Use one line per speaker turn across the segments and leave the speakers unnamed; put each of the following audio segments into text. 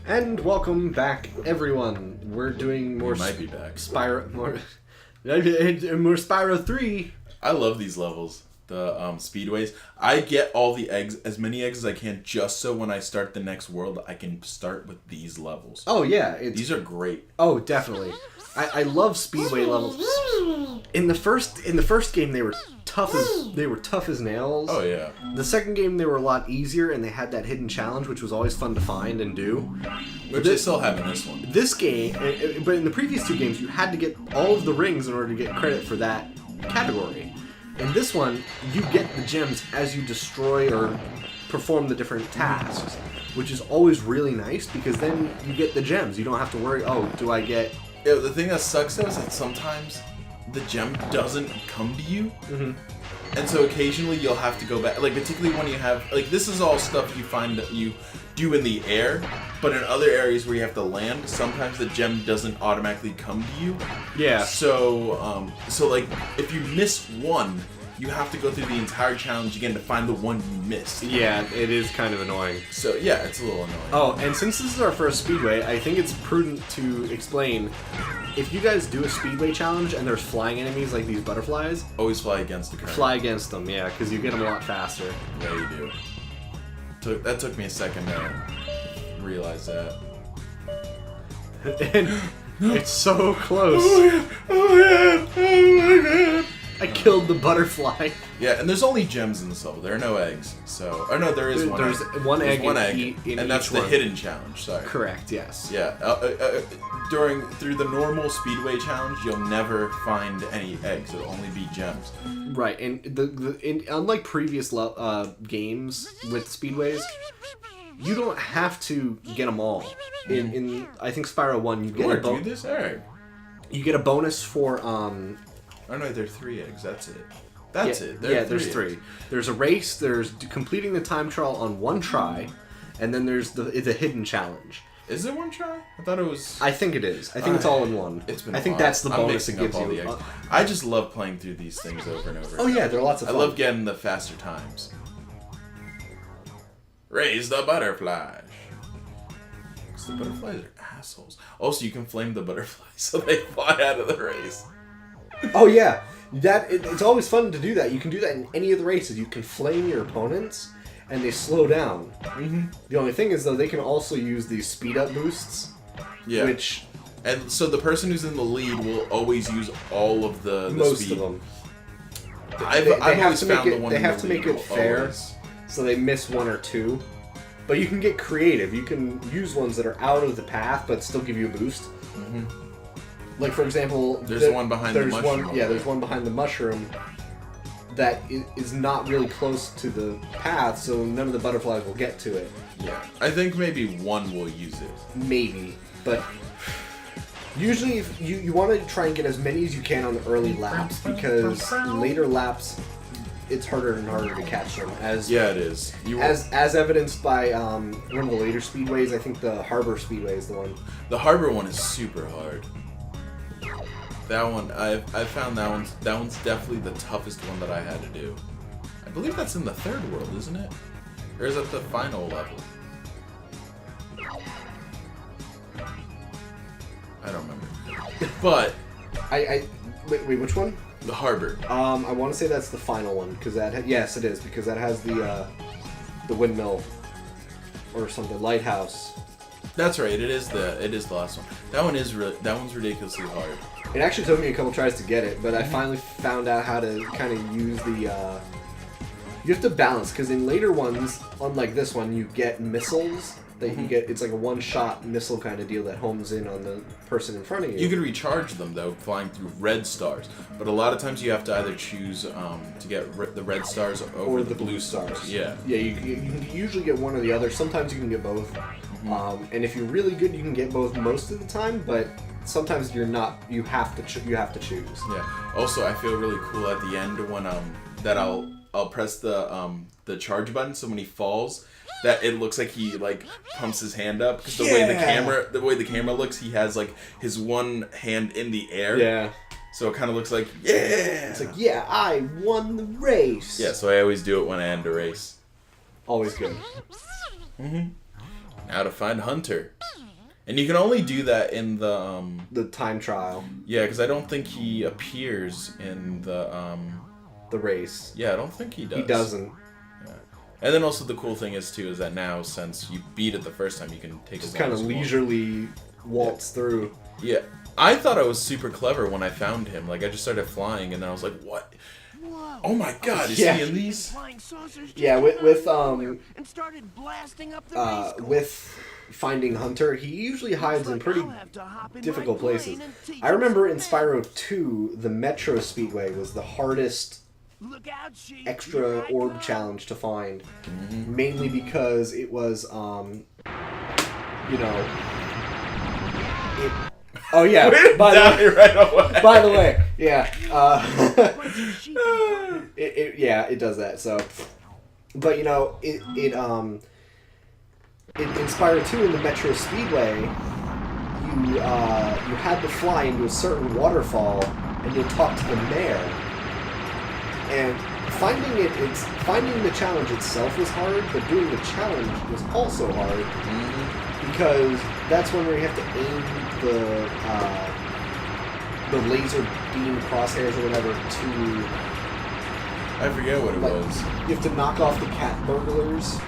And welcome back, everyone. We're doing more.
Might be back.
Spyro, more Spyro 3.
I love these levels, the speedways. I get all the eggs, as many eggs as I can, just so when I start the next world, I can start with these levels.
Oh yeah,
these are great.
Oh, definitely. I love speedway levels. In the first game, they were tough as nails.
Oh yeah.
The second game, they were a lot easier, and they had that hidden challenge, which was always fun to find and do.
Which they still have in this one.
This game, but in the previous two games, you had to get all of the rings in order to get credit for that category. In this one, you get the gems as you destroy or perform the different tasks, which is always really nice because then you get the gems. You don't have to worry, oh, do I get...
Yeah, the thing that sucks though is that sometimes the gem doesn't come to you.
Mm-hmm.
And so occasionally you'll have to go back, like particularly when you have, like this is all stuff you find that you do in the air, but in other areas where you have to land, sometimes the gem doesn't automatically come to you.
Yeah.
So, like if you miss one, you have to go through the entire challenge again to find the one you missed.
Yeah, it is kind of annoying.
So yeah, it's a little annoying.
Oh, and since this is our first Speedway, I think it's prudent to explain, if you guys do a Speedway challenge and there's flying enemies like these butterflies,
Always fly against the current.
fly against them, yeah, because you get them a lot faster.
Yeah, you do. That took me a second to realize that.
And it's so close.
Oh my god!
I killed the butterfly.
Yeah, and there's only gems in this level. There are no eggs. So, or no, there is one.
There's
egg.
one
There's
egg
one
in
egg,
in
and that's
each
the
one.
hidden challenge. Sorry.
Correct. Yes.
Yeah. Through the normal Speedway challenge, you'll never find any eggs. It'll only be gems.
Right, and unlike previous games with Speedways, you don't have to get them all. In I think Spyro 1, you get
Or
a
do this egg.
You get a bonus for
Oh no, there are 3 eggs. That's it. That's it.
There's 3. There's a race. There's completing the time trial on one try, and then there's the hidden challenge.
Is it one try? I thought it was.
I think it is. I think it's all in one.
It's been.
I think
a while.
that's the bonus it
I'm mixing
gives
up all
you.
the eggs. I just love playing through these things over and over.
Oh yeah, they're lots of
I
fun.
love getting the faster times. Raise the butterflies. Because the butterflies are assholes. Also, you can flame the butterflies so they fly out of the race.
Oh yeah, it's always fun to do that. You can do that in any of the races. You can flame your opponents, and they slow down.
Mm-hmm.
The only thing is though, they can also use these speed up boosts.
Yeah.
Which
And so the person who's in the lead will always use all of the
most
speed.
of them.
I've
Have
always
to make
found
it.
the one
They
in
have
the
to
lead
make it
will
fair,
always-
so they miss one or two. But you can get creative. You can use ones that are out of the path, but still give you a boost.
Mm-hmm.
Like for example,
There's one behind the mushroom.
There's one behind the mushroom that is not really close to the path, so none of the butterflies will get to it.
Yeah. I think maybe one will use it.
Maybe, but usually if you want to try and get as many as you can on the early laps, because later laps it's harder and harder to catch them.
Yeah, it is.
As evidenced by one of the later speedways. I think the Harbor Speedway is the one.
The Harbor one is super hard. That one, I found that one's definitely the toughest one that I had to do. I believe that's in the 3rd world, isn't it? Or is it the final level? I don't remember. But
Wait, which one?
the Harbor.
I want to say that's the final one because yes, it is because that has the windmill or something, lighthouse.
That's right. It is the last one. That one's ridiculously hard.
It actually took me a couple tries to get it, but I finally found out how to kind of use the. You have to balance because in later ones, unlike this one, you get missiles that you get. It's like a one-shot missile kind of deal that homes in on the person in front of you.
You can recharge them though, flying through red stars. But a lot of times you have to either choose to get the red stars over the blue stars. Yeah.
Yeah, you can usually get one or the other. Sometimes you can get both. And if you're really good, you can get both most of the time. But sometimes you're not. You have to choose.
Yeah. Also, I feel really cool at the end when that I'll press the charge button. So when he falls, that it looks like he like pumps his hand up because the way the camera looks, he has like his one hand in the air.
Yeah.
So it kind of looks like
It's like I won the race.
Yeah. So I always do it when I end a race.
Always good.
Now to find Hunter. And you can only do that in the
time trial.
Yeah, because I don't think he appears in
the race.
Yeah, I don't think he does.
He doesn't.
Yeah. And then also the cool thing is too is that now since you beat it the first time, you can take
just kind of leisurely waltz through.
Yeah, I thought I was super clever when I found him. Like I just started flying, and then I was like, "What? Oh my God! Is he in these?"
Yeah, with
and started blasting up the
with finding Hunter, he usually hides in pretty difficult places. I remember in Spyro 2, the Metro Speedway was the hardest extra orb challenge to find, mainly because it was, you know, it. Oh yeah. By the way, yeah. It does that. So, but you know, in Spyro 2 in the Metro Speedway, you had to fly into a certain waterfall, and you'll talk to the mayor. And finding the challenge itself was hard, but doing the challenge was also hard because that's when you have to aim the laser beam crosshairs or whatever to.
I forget what it was.
You have to knock off the cat burglars,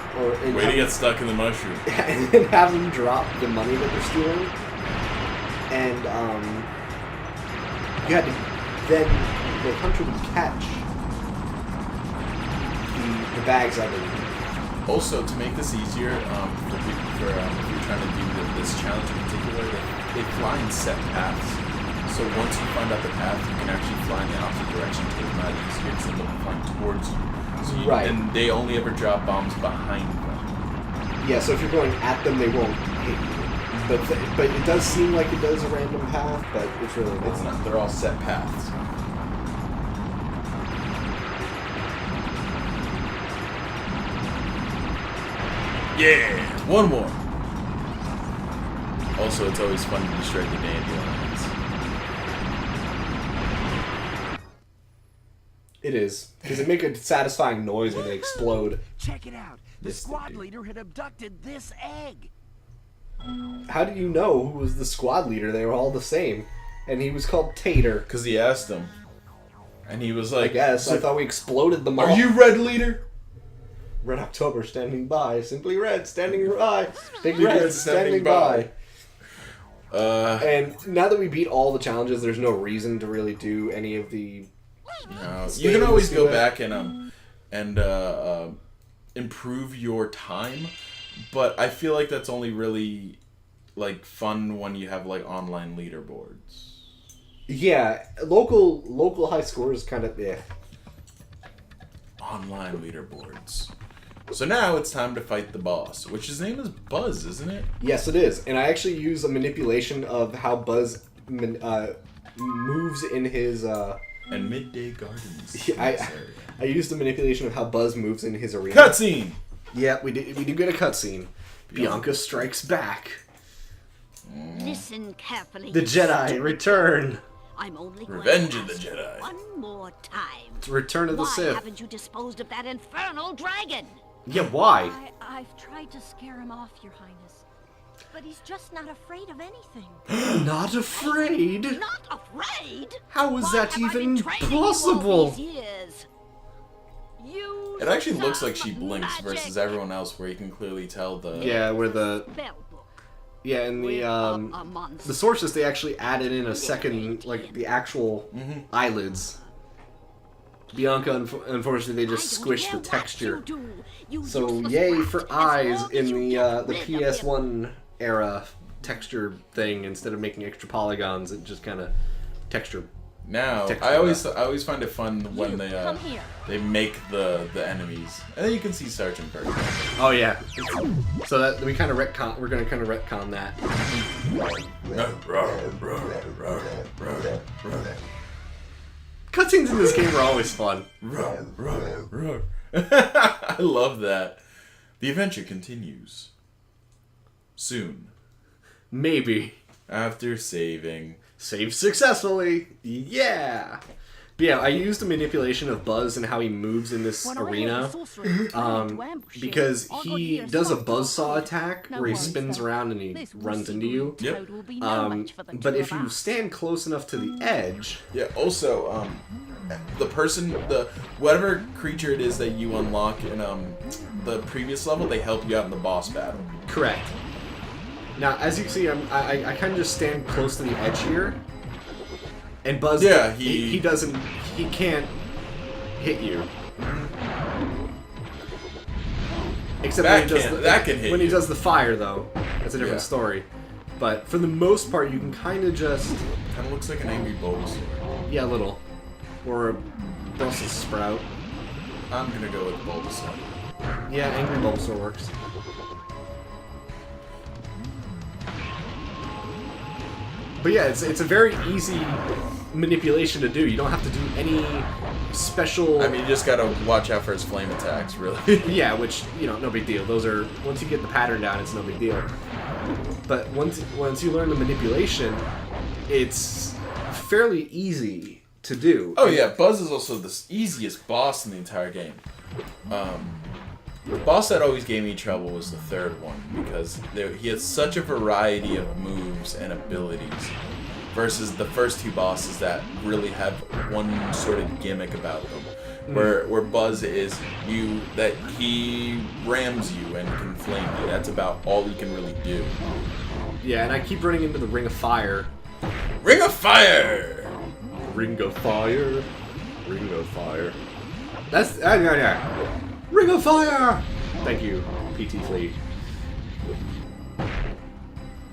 way to get stuck in the mushroom,
and then have them drop the money that they're stealing, and you had to then the Hunter would catch the bags, I believe.
Also, to make this easier, if you're trying to do this challenge in particular, they fly in set paths. So once you find out the path, you can actually fly in the opposite direction to make it easier because they'll be flying towards you. So
right.
And they only ever drop bombs behind them.
Yeah, so if you're going at them, they won't hit you. But it does seem like it does a random path, but it's really not.
It's not. They're all set paths. Yeah! One more! Also, it's always fun to destroy the dandelions.
It is, because they make a satisfying noise when they explode.
Check it out. The squad leader had abducted this egg.
How do you know who was the squad leader? They were all the same. And he was called Tater.
Because he asked him. And he was like...
I guess. I thought we exploded them all.
Are you Red Leader?
Red October standing by. Simply Red standing by. Big Red standing by. And now that we beat all the challenges, there's no reason to really do any of the...
No. You can always go back and improve your time, but I feel like that's only really like fun when you have like online leaderboards.
Yeah, local high scores kind of
Online leaderboards. So now it's time to fight the boss, which his name is Buzz, isn't it?
Yes, it is. And I actually use a manipulation of how Buzz moves in his...
And Midday Gardens.
I used the manipulation of how Buzz moves in his arena.
Cutscene!
Yeah, we do get a cutscene. Bianca strikes back.
Listen carefully.
The Jedi return.
I'm only
Revenge
going
of the
to ask
Jedi.
you one more time.
It's Return of the Sith.
Why haven't you disposed of that infernal dragon?
Yeah, why?
I've tried to scare him off, Your Highness. But he's just not afraid of anything.
Not afraid?
Not afraid?
How is
Why
that
have I been
even
training you all
possible?
these years?
It actually looks like she blinks versus everyone else where you can clearly tell the...
Yeah, where the... Yeah, in the sources, they actually added in a second, like, the actual eyelids. Bianca, unfortunately, they just squished the texture. So, yay for eyes in the PS1 era texture thing. Instead of making extra polygons, it just kind of texture.
Now, I always find it fun when they make the enemies, and then you can see Sergeant Bird.
Oh yeah, so that we kind of retcon. We're gonna kind of retcon that. Cutscenes in this game are always fun.
I love that. The adventure continues soon.
Maybe
after saving.
Save successfully. Yeah. But yeah, I used a manipulation of Buzz and how he moves in this arena, because he does a buzzsaw attack where he spins around and he runs into you.
Yep.
But if you stand close enough to the edge...
Yeah, also, whatever creature it is that you unlock in the previous level, they help you out in the boss battle.
Correct. Now, as you can see, I kind of just stand close to the edge here. And Buzz,
yeah,
he can't hit you. Except when he does the fire, though. That's a different story. But for the most part, you can kind of just...
Kind of looks like an angry Bulbasaur.
Yeah, a little. Or a Brussels sprout.
I'm gonna go with Bulbasaur.
Yeah, angry Bulbasaur works. But yeah, it's a very easy manipulation to do. You don't have to do any special...
I mean, you just gotta watch out for his flame attacks, really.
Yeah, which, no big deal. Those are... Once you get the pattern down, it's no big deal. But once you learn the manipulation, it's fairly easy to do.
Oh yeah, Buzz is also the easiest boss in the entire game. The boss that always gave me trouble was the third one, because he had such a variety of moves and abilities, versus the first two bosses that really have one sort of gimmick about them. Where Buzz is that he rams you and can flame you. That's about all he can really do.
Yeah, and I keep running into the Ring of Fire.
Ring of Fire!
Ring of Fire. Ring of Fire. That's... yeah. Ring of Fire! Thank you, PT Flea.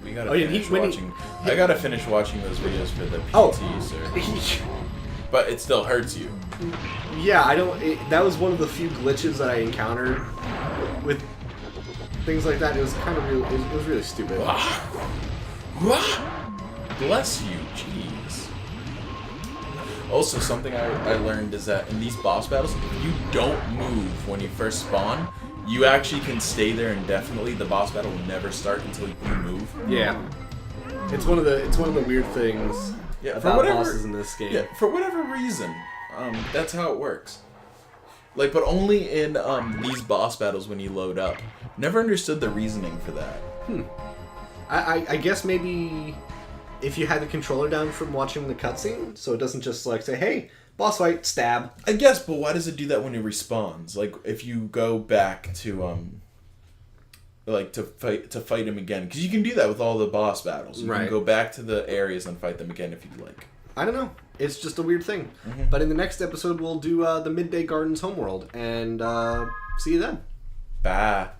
We gotta finish watching... I gotta finish watching those videos for the PT, sir. But it still hurts you.
Yeah, that was one of the few glitches that I encountered with things like that. It was kind of it was really stupid.
Bless you, jeez. Also, something I learned is that in these boss battles, if you don't move when you first spawn, you actually can stay there indefinitely. The boss battle will never start until you move.
Yeah, it's one of the weird things about bosses in this game.
Yeah, for whatever reason, that's how it works. But only in these boss battles when you load up. Never understood the reasoning for that.
I guess maybe if you had the controller down from watching the cutscene, so it doesn't just say, "Hey, boss fight, stab."
I guess, but why does it do that when it respawns? If you go back to to fight him again, because you can do that with all the boss battles. You can go back to the areas and fight them again if you'd like.
I don't know. It's just a weird thing. But in the next episode, we'll do the Midday Gardens Homeworld, and see you then.
Bye.